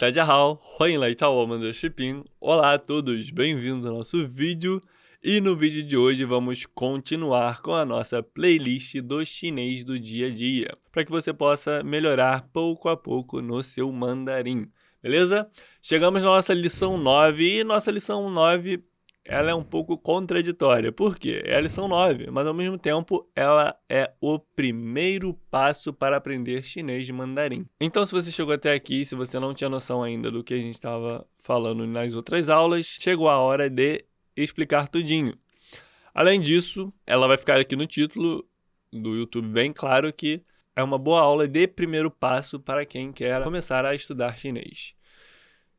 大家好，欢迎来到我们的视频。Olá a todos, bem-vindos ao nosso vídeo. E no vídeo de hoje vamos continuar com a nossa playlist do chinês do dia a dia, para que você possa melhorar pouco a pouco no seu mandarim, beleza? Chegamos na nossa lição 9 e nossa lição 9 ela é um pouco contraditória. Por quê? É a lição 9, mas ao mesmo tempo ela é o primeiro passo para aprender chinês de mandarim. Então, se você chegou até aqui, se você não tinha noção ainda do que a gente estava falando nas outras aulas, chegou a hora de explicar tudinho. Além disso, ela vai ficar aqui no título do YouTube bem claro que é uma boa aula de primeiro passo para quem quer começar a estudar chinês.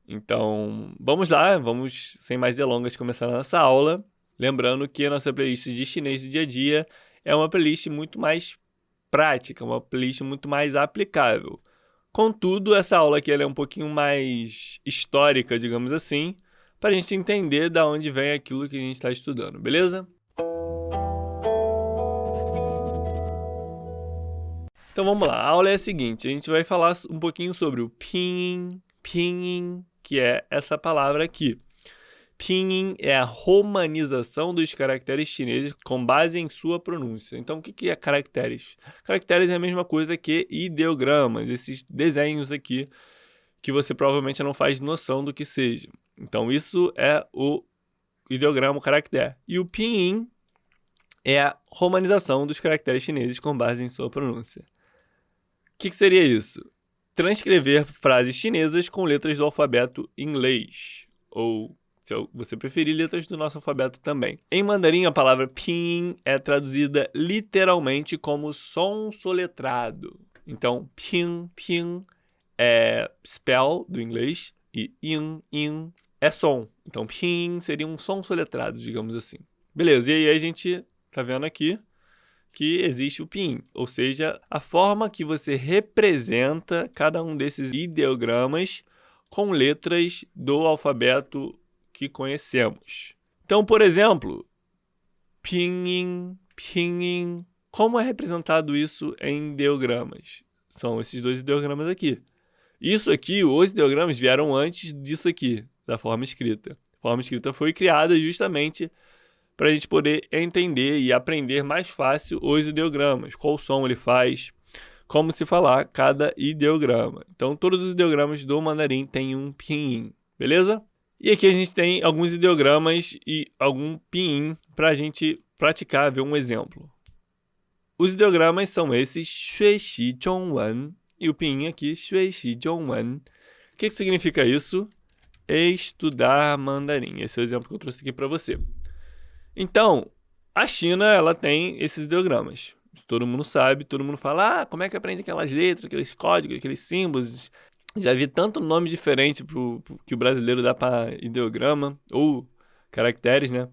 Então, vamos lá, vamos sem mais delongas começar a nossa aula. Lembrando que a nossa playlist de chinês do dia a dia é uma playlist muito mais prática, uma playlist muito mais aplicável. Contudo, essa aula aqui ela é um pouquinho mais histórica, digamos assim, para a gente entender de onde vem aquilo que a gente está estudando, beleza? Então vamos lá, a aula é a seguinte, a gente vai falar um pouquinho sobre o pinyin, que é essa palavra aqui. Pinyin é a romanização dos caracteres chineses com base em sua pronúncia. Então, o que é caracteres? Caracteres é a mesma coisa que ideogramas, esses desenhos aqui que você provavelmente não faz noção do que seja. Então, isso é o ideograma, o caractere. E o pinyin é a romanização dos caracteres chineses com base em sua pronúncia. O que seria isso? Transcrever frases chinesas com letras do alfabeto inglês, ou, se você preferir, letras do nosso alfabeto também. Em mandarim, a palavra pinyin é traduzida literalmente como som soletrado. Então, pin é spell do inglês e in é som. Então, pinyin seria um som soletrado, digamos assim. Beleza, e aí a gente tá vendo aqui que existe o pinyin, ou seja, a forma que você representa cada um desses ideogramas com letras do alfabeto que conhecemos. Então, por exemplo, pinyin, como é representado isso em ideogramas? São esses dois ideogramas aqui. Isso aqui, os ideogramas vieram antes disso aqui, da forma escrita. A forma escrita foi criada justamente para a gente poder entender e aprender mais fácil os ideogramas, qual som ele faz, como se falar cada ideograma. Então, todos os ideogramas do mandarim têm um pinyin, beleza? E aqui a gente tem alguns ideogramas e algum pinyin para a gente praticar, ver um exemplo. Os ideogramas são esses, Xue Xi Zhong Wen, e o pinyin aqui, Xue Xi Zhong Wen. O que significa isso? Estudar mandarim. Esse é o exemplo que eu trouxe aqui para você. Então, a China, ela tem esses ideogramas. Todo mundo sabe, todo mundo fala, como é que aprende aquelas letras, aqueles códigos, aqueles símbolos. Já vi tanto nome diferente que o brasileiro dá para ideograma, ou caracteres, né?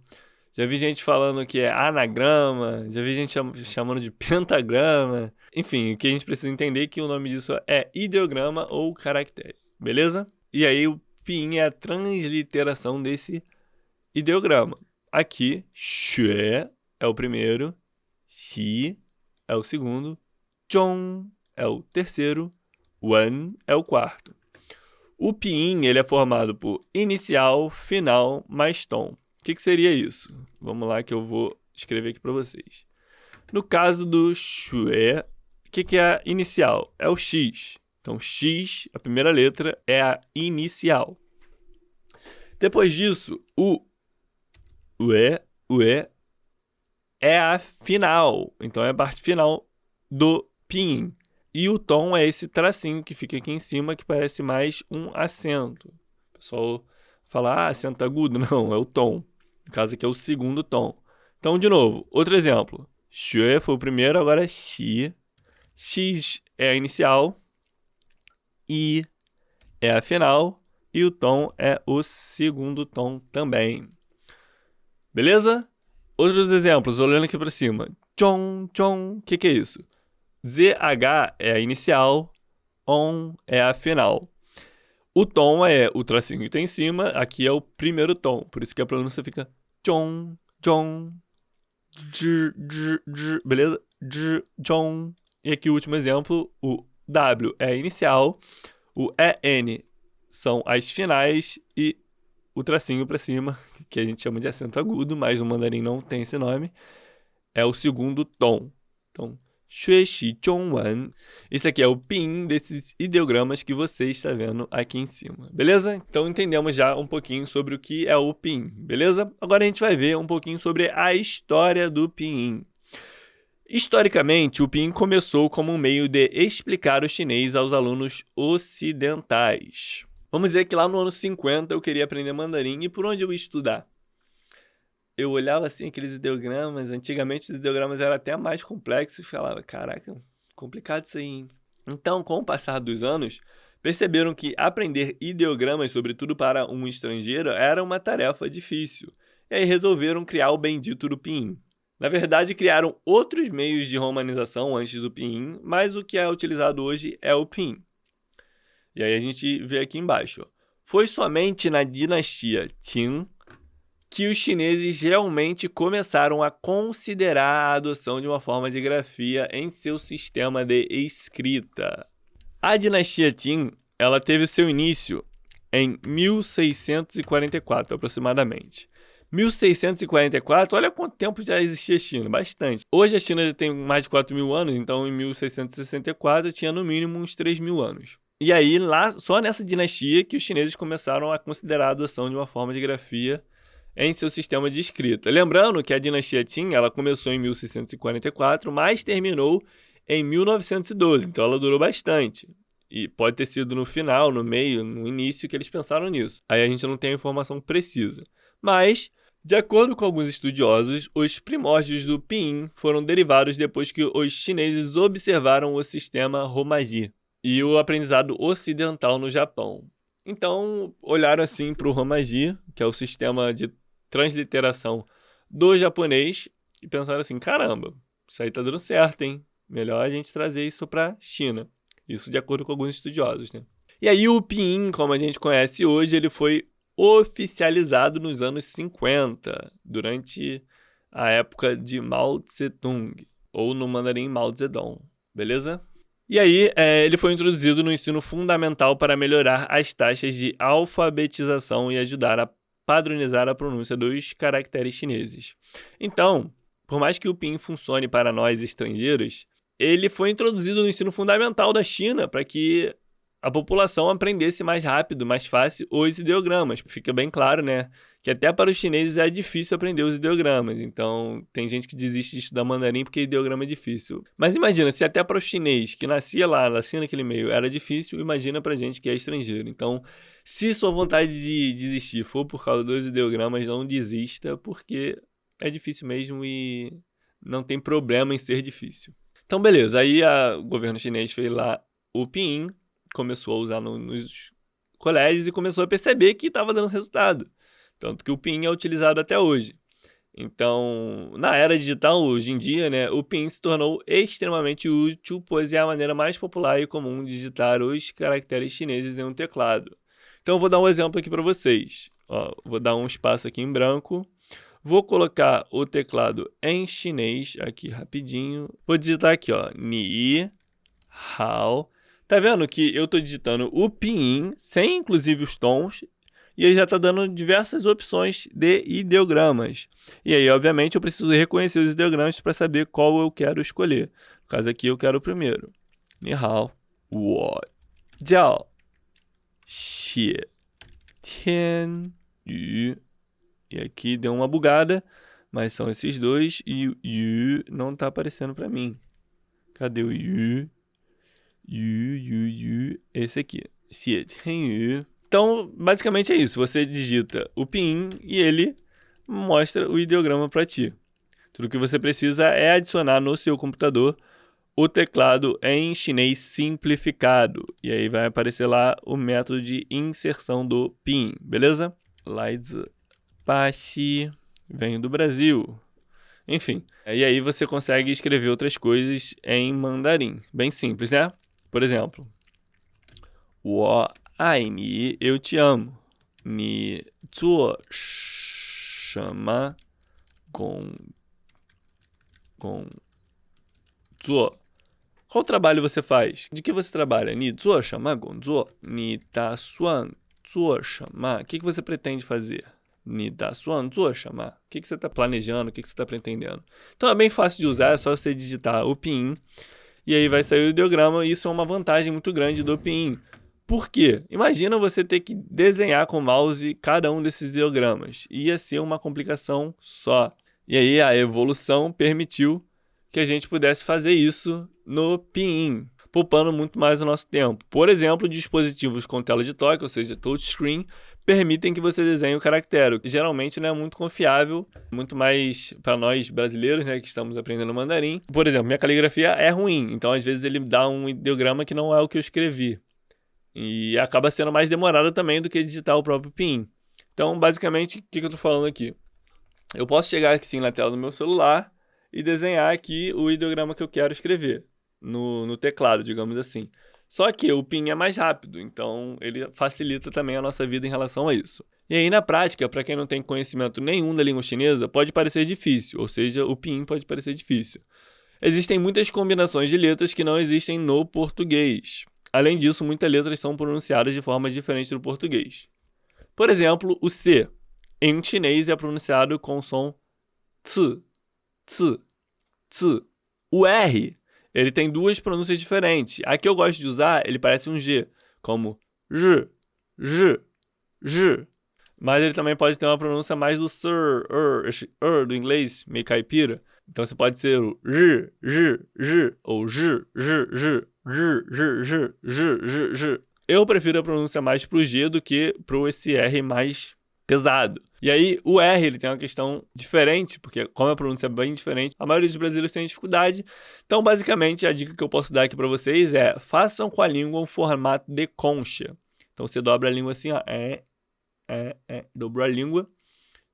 Já vi gente falando que é anagrama, já vi gente chamando de pentagrama. Enfim, o que a gente precisa entender é que o nome disso é ideograma ou caractere, beleza? E aí o pinyin é a transliteração desse ideograma. Aqui, xue é o primeiro, xi é o segundo, zhong é o terceiro, wen é o quarto. O pinyin ele é formado por inicial, final, mais tom. O que seria isso? Vamos lá que eu vou escrever aqui para vocês. No caso do xue, o que é a inicial? É o x. Então, x, a primeira letra, é a inicial. Depois disso, o ue é a final, então é a parte final do pinyin. E o tom é esse tracinho que fica aqui em cima, que parece mais um acento. O pessoal fala, acento agudo. Não, é o tom. No caso aqui é o segundo tom. Então, de novo, outro exemplo. Xue foi o primeiro, agora é xi. X é a inicial. I é a final. E o tom é o segundo tom também. Beleza? Outros exemplos, olhando aqui para cima. Zhong. O que é isso? ZH é a inicial, on é a final. O tom é o tracinho que tem em cima, aqui é o primeiro tom, por isso que a pronúncia fica zhong, beleza? E aqui o último exemplo, o W é a inicial, o EN são as finais e o tracinho para cima, que a gente chama de acento agudo, mas no mandarim não tem esse nome, é o segundo tom. Então, 学习中文. Isso aqui é o pinyin desses ideogramas que você está vendo aqui em cima, beleza? Então entendemos já um pouquinho sobre o que é o pinyin, beleza? Agora a gente vai ver um pouquinho sobre a história do pinyin. Historicamente, o pinyin começou como um meio de explicar o chinês aos alunos ocidentais. Vamos dizer que lá no ano 50 eu queria aprender mandarim e por onde eu ia estudar? Eu olhava assim aqueles ideogramas, antigamente os ideogramas eram até mais complexos e falava, caraca, complicado isso aí, hein? Então, com o passar dos anos, perceberam que aprender ideogramas, sobretudo para um estrangeiro, era uma tarefa difícil. E aí resolveram criar o bendito do pinyin. Na verdade, criaram outros meios de romanização antes do pinyin, mas o que é utilizado hoje é o pinyin. E aí a gente vê aqui embaixo. Foi somente na dinastia Qin que os chineses realmente começaram a considerar a adoção de uma forma de grafia em seu sistema de escrita. A dinastia Qin, ela teve seu início em 1644, aproximadamente. 1644, olha quanto tempo já existia a China, bastante. Hoje a China já tem mais de 4.000 anos, então em 1664 tinha no mínimo uns 3.000 anos. E aí, lá, só nessa dinastia que os chineses começaram a considerar a adoção de uma forma de grafia em seu sistema de escrita. Lembrando que a dinastia Qin, ela começou em 1644, mas terminou em 1912, então ela durou bastante. E pode ter sido no final, no meio, no início que eles pensaram nisso. Aí a gente não tem a informação precisa. Mas, de acordo com alguns estudiosos, os primórdios do pinyin foram derivados depois que os chineses observaram o sistema Romaji e o aprendizado ocidental no Japão. Então, olharam assim para o Romaji, que é o sistema de transliteração do japonês, e pensaram assim, caramba, isso aí tá dando certo, hein? Melhor a gente trazer isso para China. Isso de acordo com alguns estudiosos, né? E aí o pinyin, como a gente conhece hoje, ele foi oficializado nos anos 50, durante a época de Mao Tse-tung, ou no mandarim Mao Zedong, beleza? E aí, ele foi introduzido no ensino fundamental para melhorar as taxas de alfabetização e ajudar a padronizar a pronúncia dos caracteres chineses. Então, por mais que o pinyin funcione para nós estrangeiros, ele foi introduzido no ensino fundamental da China para que a população aprendesse mais rápido, mais fácil os ideogramas. Fica bem claro, né, que até para os chineses é difícil aprender os ideogramas. Então, tem gente que desiste de estudar mandarim porque ideograma é difícil. Mas imagina, se até para o chinês que nascia naquele meio, era difícil, imagina para gente que é estrangeiro. Então, se sua vontade de desistir for por causa dos ideogramas, não desista, porque é difícil mesmo e não tem problema em ser difícil. Então, beleza. Aí o governo chinês fez lá o pinyin, começou a usar nos colégios e começou a perceber que estava dando resultado. Tanto que o pinyin é utilizado até hoje. Então, na era digital, hoje em dia, né, o pinyin se tornou extremamente útil, pois é a maneira mais popular e comum de digitar os caracteres chineses em um teclado. Então, eu vou dar um exemplo aqui para vocês. Ó, vou dar um espaço aqui em branco. Vou colocar o teclado em chinês aqui rapidinho. Vou digitar aqui, ó, Ni Hao. Tá vendo que eu tô digitando o pinyin, sem inclusive os tons, e ele já tá dando diversas opções de ideogramas. E aí, obviamente, eu preciso reconhecer os ideogramas para saber qual eu quero escolher. No caso aqui, eu quero o primeiro. Ni Hao, Wo, Jiao, Xie, Tian, Yu. E aqui deu uma bugada, mas são esses dois e o Yu não tá aparecendo para mim. Cadê o Yu? Yu, esse aqui. Xie Tian Yu. Então, basicamente é isso. Você digita o pinyin e ele mostra o ideograma para ti. Tudo que você precisa é adicionar no seu computador o teclado em chinês simplificado. E aí vai aparecer lá o método de inserção do pinyin, beleza? Laizi Paxi, venho do Brasil. Enfim, e aí você consegue escrever outras coisas em mandarim. Bem simples, né? Por exemplo, Wo ai ni, eu te amo. Ni zuo shema gong zuo. Qual trabalho você faz? De que você trabalha? Ni zuo shema gong zuo. Ni da suan 做什么? O que você pretende fazer? 你打算做什么? O que você está planejando? O que você está pretendendo? Então é bem fácil de usar, é só você digitar o pinyin e aí vai sair o ideograma. E isso é uma vantagem muito grande do pinyin. Por quê? Imagina você ter que desenhar com o mouse cada um desses ideogramas. Ia ser uma complicação só. E aí a evolução permitiu que a gente pudesse fazer isso no pinyin, poupando muito mais o nosso tempo. Por exemplo, dispositivos com tela de toque, ou seja, touchscreen, permitem que você desenhe o caractere, que geralmente não é muito confiável, muito mais para nós brasileiros, né, que estamos aprendendo mandarim. Por exemplo, minha caligrafia é ruim, então às vezes ele dá um ideograma que não é o que eu escrevi. E acaba sendo mais demorado também do que digitar o próprio pinyin. Então, basicamente, o que eu estou falando aqui? Eu posso chegar aqui sim na tela do meu celular e desenhar aqui o ideograma que eu quero escrever no teclado, digamos assim. Só que o pinyin é mais rápido, então ele facilita também a nossa vida em relação a isso. E aí, na prática, para quem não tem conhecimento nenhum da língua chinesa, pode parecer difícil, ou seja, o pinyin pode parecer difícil. Existem muitas combinações de letras que não existem no português. Além disso, muitas letras são pronunciadas de formas diferentes do português. Por exemplo, o C, em chinês, é pronunciado com o som tsu, tsu, tsu. O R, ele tem duas pronúncias diferentes. A que eu gosto de usar, ele parece um G, como J, J, J. Mas ele também pode ter uma pronúncia mais do sir, esse do inglês, meio caipira. Então você pode ser o J, J, J, ou J, J, J, J, J, J, J, J, J. Eu prefiro a pronúncia mais pro G do que pro esse R mais pesado. E aí, o R ele tem uma questão diferente, porque como a pronúncia é bem diferente, a maioria dos brasileiros tem dificuldade. Então, basicamente, a dica que eu posso dar aqui para vocês é: façam com a língua um formato de concha. Então, você dobra a língua assim, ó, dobrou a língua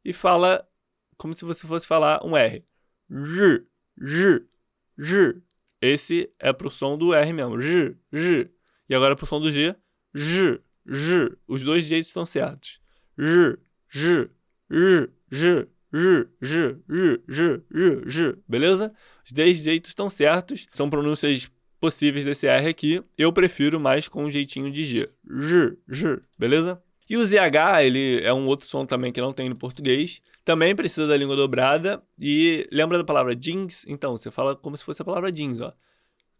e fala como se você fosse falar um R. J, J, J. Esse é pro som do R mesmo, J, J. E agora pro som do G, J, J. Os dois jeitos estão certos. J, J, J, J, J, J, J, J, J, J. Beleza? Os 10 jeitos estão certos. São pronúncias possíveis desse R aqui. Eu prefiro mais com um jeitinho de G. J, J. Beleza? E o ZH, ele é um outro som também que não tem no português. Também precisa da língua dobrada. E lembra da palavra jeans? Então, você fala como se fosse a palavra jeans, ó.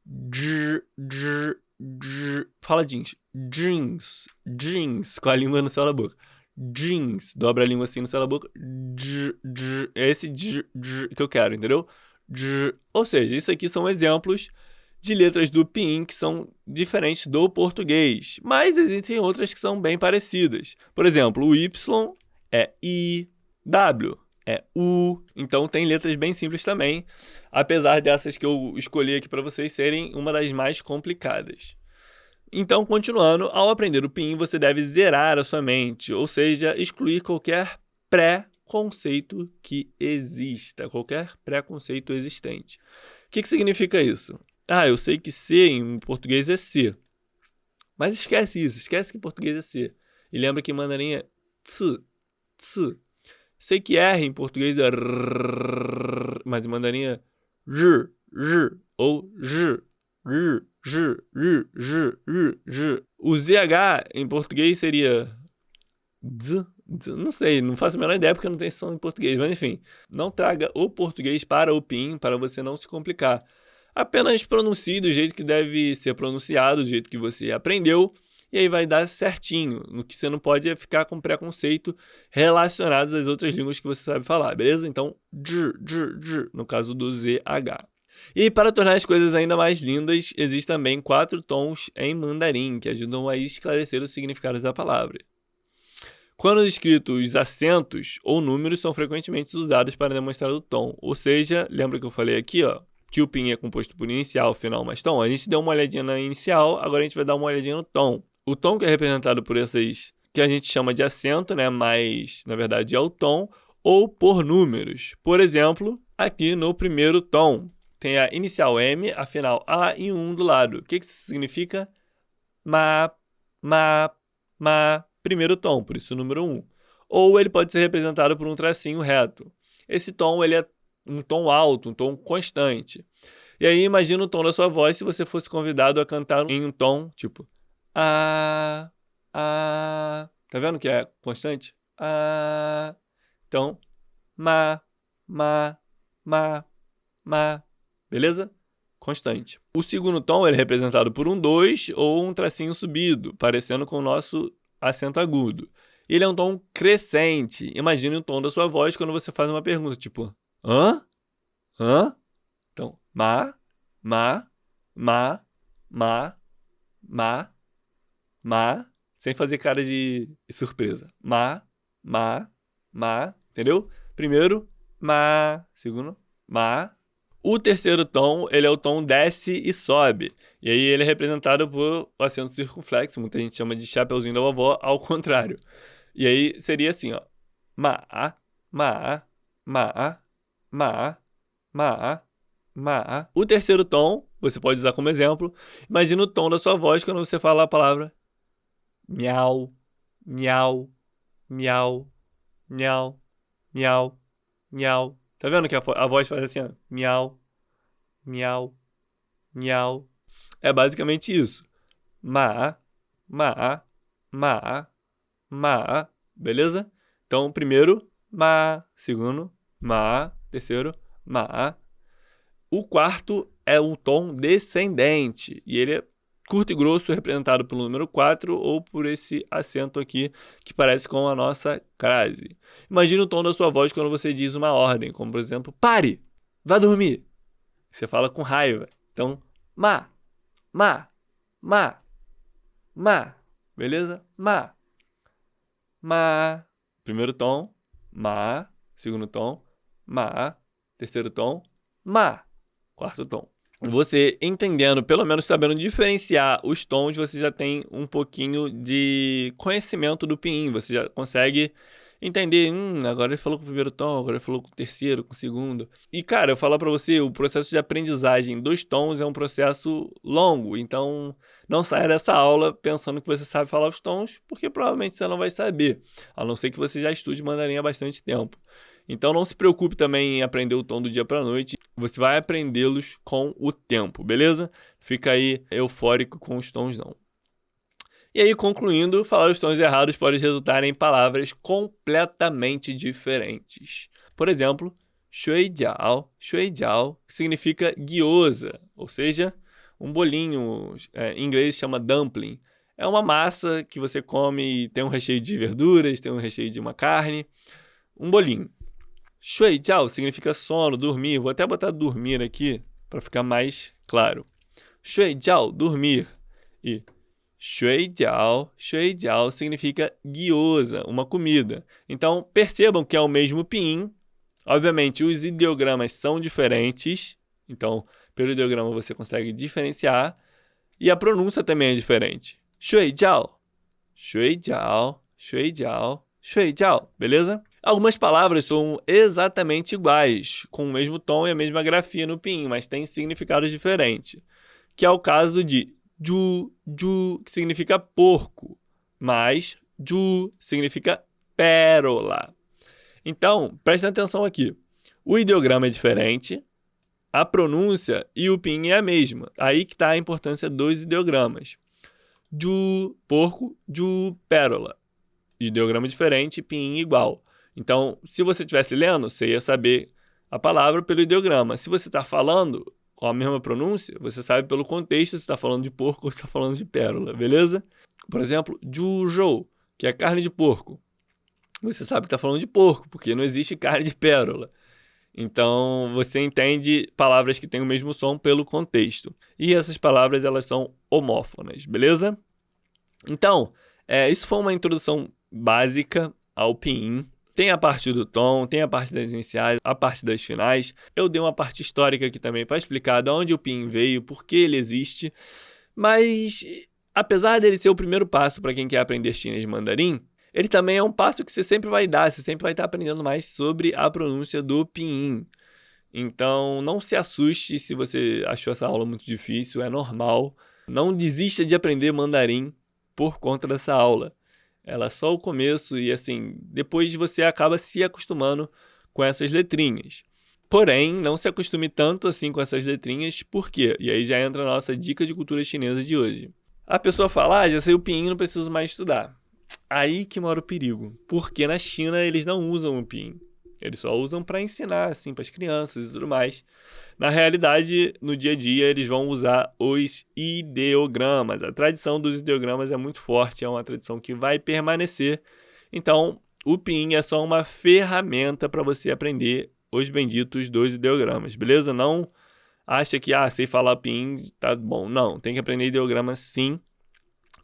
J, J, J. Fala jeans. Jeans. Jeans. Com a língua no céu da boca. Jeans. Dobra a língua assim no céu da boca. J, J. É esse J, J que eu quero, entendeu? J. Ou seja, isso aqui são exemplos de letras do pinyin que são diferentes do português. Mas existem outras que são bem parecidas. Por exemplo, o Y é I, W é U. Então tem letras bem simples também, apesar dessas que eu escolhi aqui para vocês serem uma das mais complicadas. Então, continuando, ao aprender o pinyin, você deve zerar a sua mente, ou seja, excluir qualquer pré-conceito que exista, qualquer pré-conceito existente. O que significa isso? Ah, eu sei que C em português é C. Mas esquece isso, esquece que em português é C. E lembra que em mandarim é ts, ts. Sei que R em português é R, mas em mandarim é J, J, ou J, J, J, J, J, J, J. O ZH em português seria Z, não sei, não faço a menor ideia porque não tem som em português. Mas enfim, não traga o português para o pinyin para você não se complicar. Apenas pronuncie do jeito que deve ser pronunciado, do jeito que você aprendeu, e aí vai dar certinho. No que você não pode é ficar com preconceito relacionados às outras línguas que você sabe falar, beleza? Então, no caso do ZH. E para tornar as coisas ainda mais lindas, existem também 4 tons em mandarim, que ajudam a esclarecer os significados da palavra. Quando escritos acentos ou números são frequentemente usados para demonstrar o tom. Ou seja, lembra que eu falei aqui, ó, que o pinyin é composto por inicial, final, mais tom? A gente deu uma olhadinha na inicial, agora a gente vai dar uma olhadinha no tom. O tom que é representado por esses, que a gente chama de acento, né, mas na verdade é o tom, ou por números. Por exemplo, aqui no primeiro tom, tem a inicial M, a final A e um do lado. O que isso significa? Ma, primeiro tom, por isso o número 1. Ou ele pode ser representado por um tracinho reto. Esse tom ele é um tom alto, um tom constante. E aí imagina o tom da sua voz se você fosse convidado a cantar em um tom tipo Tá vendo que é constante? Ah. Então, ma, ma, ma. Beleza? Constante. O segundo tom ele é representado por um 2 ou um tracinho subido, parecendo com o nosso acento agudo. Ele é um tom crescente. Imagine o tom da sua voz quando você faz uma pergunta, tipo, hã? Hã? Então, ma, sem fazer cara de surpresa. Ma, entendeu? Primeiro, ma, segundo, ma. O terceiro tom, ele é o tom desce e sobe. E aí ele é representado por acento circunflexo, muita gente chama de chapeuzinho da vovó, ao contrário. E aí seria assim, ó. Ma, ma, ma, ma, ma. O terceiro tom, você pode usar como exemplo. Imagina o tom da sua voz quando você fala a palavra miau, miau, miau, miau, miau, miau. Tá vendo que a voz faz assim, ó? Miau, miau, miau. É basicamente isso. Ma, ma, ma, ma. Beleza? Então, primeiro, ma. Segundo, ma. Terceiro, ma. O quarto é o tom descendente. E ele é curto e grosso, representado pelo número 4 ou por esse acento aqui que parece com a nossa crase. Imagine o tom da sua voz quando você diz uma ordem, como por exemplo, pare, vá dormir. Você fala com raiva. Então, ma. Beleza? Ma. Primeiro tom, ma. Segundo tom, ma. Terceiro tom, ma. Quarto tom. Você entendendo, pelo menos sabendo diferenciar os tons, você já tem um pouquinho de conhecimento do pinyin. Você já consegue entender, agora ele falou com o primeiro tom, agora ele falou com o terceiro, com o segundo. E, cara, eu falo pra você, o processo de aprendizagem dos tons é um processo longo. Então, não saia dessa aula pensando que você sabe falar os tons, porque provavelmente você não vai saber, a não ser que você já estude mandarim há bastante tempo. Então não se preocupe também em aprender o tom do dia para a noite, você vai aprendê-los com o tempo, beleza? Fica aí eufórico com os tons não. E aí, concluindo, falar os tons errados pode resultar em palavras completamente diferentes. Por exemplo, shuijiao, que significa guiosa, ou seja, um bolinho, em inglês chama dumpling. É uma massa que você come e tem um recheio de verduras, tem um recheio de uma carne, um bolinho. Shuijiao significa sono, dormir. Vou até botar dormir aqui para ficar mais claro. Shuijiao, dormir. E shuijiao significa guiosa, uma comida. Então, percebam que é o mesmo pinyin. Obviamente, os ideogramas são diferentes. Então, pelo ideograma você consegue diferenciar. E a pronúncia também é diferente. Shuijiao, beleza? Algumas palavras são exatamente iguais, com o mesmo tom e a mesma grafia no pinyin, mas têm significados diferentes. Que é o caso de ju, que significa porco, mas ju significa pérola. Então, prestem atenção aqui. O ideograma é diferente, a pronúncia e o pinyin é a mesma. Aí que está a importância dos ideogramas. Ju, porco, ju, pérola. Ideograma diferente, pinyin igual. Então, se você estivesse lendo, você ia saber a palavra pelo ideograma. Se você está falando com a mesma pronúncia, você sabe pelo contexto se está falando de porco ou se está falando de pérola, beleza? Por exemplo, juzhou, que é carne de porco. Você sabe que está falando de porco, porque não existe carne de pérola. Então, você entende palavras que têm o mesmo som pelo contexto. E essas palavras, elas são homófonas, beleza? Então, isso foi uma introdução básica ao pinyin. Tem a parte do tom, tem a parte das iniciais, a parte das finais. Eu dei uma parte histórica aqui também para explicar de onde o pinyin veio, por que ele existe. Mas, apesar dele ser o primeiro passo para quem quer aprender chinês mandarim, ele também é um passo que você sempre vai dar, você sempre vai estar aprendendo mais sobre a pronúncia do pinyin. Então, não se assuste se você achou essa aula muito difícil, é normal. Não desista de aprender mandarim por conta dessa aula. Ela é só o começo e, assim, depois você acaba se acostumando com essas letrinhas. Porém, não se acostume tanto assim com essas letrinhas, por quê? E aí já entra a nossa dica de cultura chinesa de hoje. A pessoa fala, já sei o pinyin, não preciso mais estudar. aí que mora o perigo. Porque na China eles não usam o pinyin. Eles só usam para ensinar, assim, para as crianças e tudo mais. Na realidade, no dia a dia, eles vão usar os ideogramas. A tradição dos ideogramas é muito forte, é uma tradição que vai permanecer. Então, o pinyin é só uma ferramenta para você aprender os benditos dos ideogramas, beleza? Não acha que, sei falar pinyin, tá bom. Não, tem que aprender ideograma sim.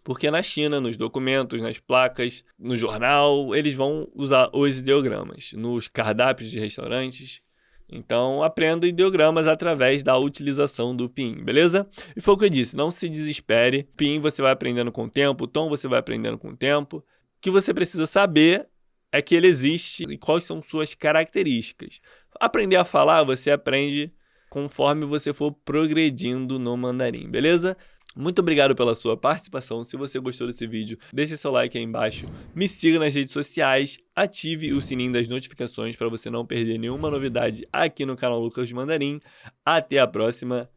Porque na China, nos documentos, nas placas, no jornal, eles vão usar os ideogramas. Nos cardápios de restaurantes. Então, aprenda ideogramas através da utilização do pinyin, beleza? E foi o que eu disse, não se desespere. Pinyin você vai aprendendo com o tempo, o tom você vai aprendendo com o tempo. O que você precisa saber é que ele existe e quais são suas características. Aprender a falar, você aprende conforme você for progredindo no mandarim, beleza? Muito obrigado pela sua participação. Se você gostou desse vídeo, deixe seu like aí embaixo, me siga nas redes sociais, ative o sininho das notificações para você não perder nenhuma novidade aqui no canal Lucas Mandarim. Até a próxima.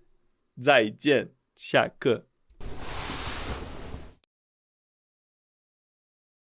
再见，下课。